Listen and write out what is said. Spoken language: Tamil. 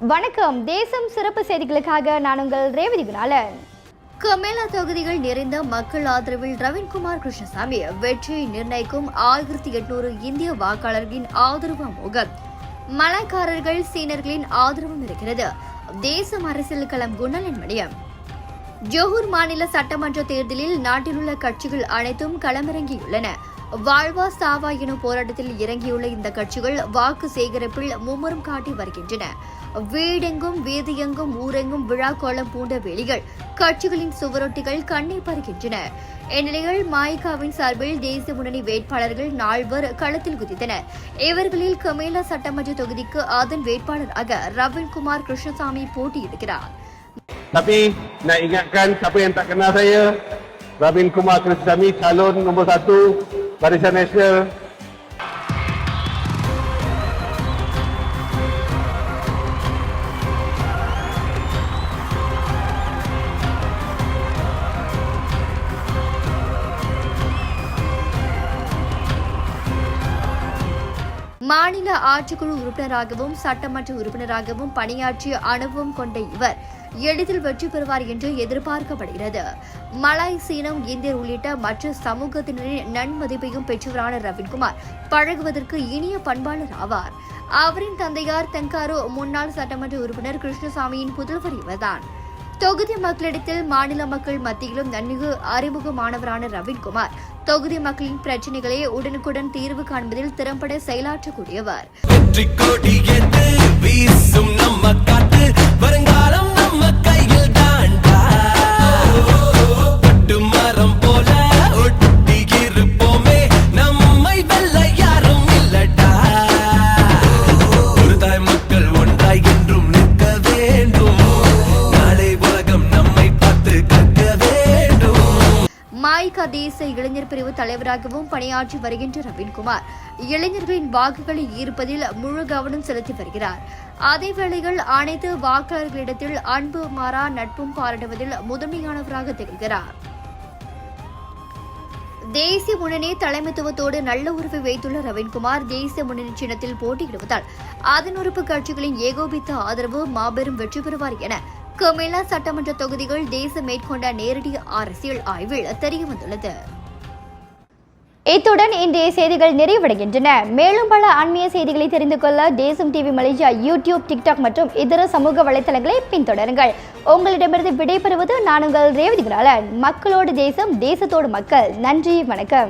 வணக்கம். தேசம் சிறப்பு செய்திகளுக்காக நான் உங்கள் ரேவதி குணாலன். கமேலா தொகுதிகள் நிறைந்த மக்கள் ஆதரவில் ரவீன்குமார் கிருஷ்ணசாமி வெற்றியை நிர்ணயிக்கும் 1800 இந்திய வாக்காளர்களின் ஆதரவு அமோகம். மலாய்க்காரர்கள் சீனர்களின் ஆதரவும் இருக்கிறது. தேசம் அரசியல் களம் குணலன் மணியம். ஜோஹூர் மாநில சட்டமன்ற தேர்தலில் நாட்டில் உள்ள கட்சிகள் அனைத்தும் களமிறங்கியுள்ளன. வாழ்வா சாவா எனும் போராட்டத்தில் இறங்கியுள்ள இந்த கட்சிகள் வாக்கு சேகரிப்பில் மும்முரம் காட்டி வருகின்றன. வீடெங்கும் வீதியெங்கும் ஊரெங்கும் விழா கோலம் பூண்ட வெளிகள் கட்சிகளின் சுவரொட்டிகள் கண்ணை பறிக்கின்றன. இந்நிலையில் மாயிகாவின் சார்பில் தேசிய முன்னணி வேட்பாளர்கள் 4 களத்தில் குதித்தனர். இவர்களில் கமேலா சட்டமன்ற தொகுதிக்கு அதன் வேட்பாளராக ரவீன்குமார் கிருஷ்ணசாமி போட்டியிடுகிறார். Tapi nak ingatkan siapa yang tak kenal saya, Raveenkumar Krishnasamy, calon nombor 1 Barisan Nasional. மாநில ஆட்சிக்குழு உறுப்பினராகவும் சட்டமன்ற உறுப்பினராகவும் பணியாற்றிய அனுபவம் கொண்ட இவர் எளிதில் வெற்றி பெறுவார் என்று எதிர்பார்க்கப்படுகிறது. மலாய், சீனம், இந்தியர் உள்ளிட்ட மற்ற சமூகத்தினரின் நன்மதிப்பையும் பெற்றவரான ரவீன்குமார் பழகுவதற்கு இனிய பண்பாளர் ஆவார். அவரின் தந்தையார் தெங்காரோ முன்னாள் சட்டமன்ற உறுப்பினர் கிருஷ்ணசாமியின் புதல்வர் இவர்தான். தொகுதி மக்களிடத்தில் மாநில மக்கள் மத்தியிலும் நன்கு அறிமுகமானவரான ரவீன்குமார் தொகுதி மக்களின் பிரச்சனைகளை உடனுக்குடன் தீர்வு காண்பதில் திறம்பட செயலாற்றக்கூடியவர். மாயிகா தேசிய இளைஞர் பிரிவு தலைவராகவும் பணியாற்றி வருகின்ற ரவீன்குமார் இளைஞர்களின் வாக்குகளை ஈர்ப்பதில் முழு கவனம் செலுத்தி வருகிறார். அதேவேளையில் அனைத்து வாக்காளர்களிடத்தில் அன்பு மாறா நட்பும் பாராட்டுவதில் முதன்மையானவராக திகழ்கிறார். தேசிய முன்னணி தலைமைத்துவத்தோடு நல்ல உறவை வைத்துள்ள ரவீன்குமார் தேசிய முன்னணி சின்னத்தில் போட்டியிடுவதால் அதன் உறுப்பு கட்சிகளின் ஏகோபித்த ஆதரவு மாபெரும் வெற்றி பெறுவார் என கமேலா சட்டமன்ற தொகுதிகள் தேசம் மேற்கொண்ட நேரடி அரசியல் ஆய்வில் தெரியவந்துள்ளது. இத்துடன் இன்றைய செய்திகள் நிறைவடைகின்றன. மேலும் பல ஆன்மீக செய்திகளை தெரிந்து கொள்ள தேசம் டிவி மலேசியா யூடியூப், டிக்டாக் மற்றும் இதர சமூக வலைதளங்களை பின்தொடருங்கள். உங்களிடமிருந்து விடைபெறுவது நான் உங்கள் ரேவதி குணாலன். மக்களோடு தேசம், தேசத்தோடு மக்கள். நன்றி, வணக்கம்.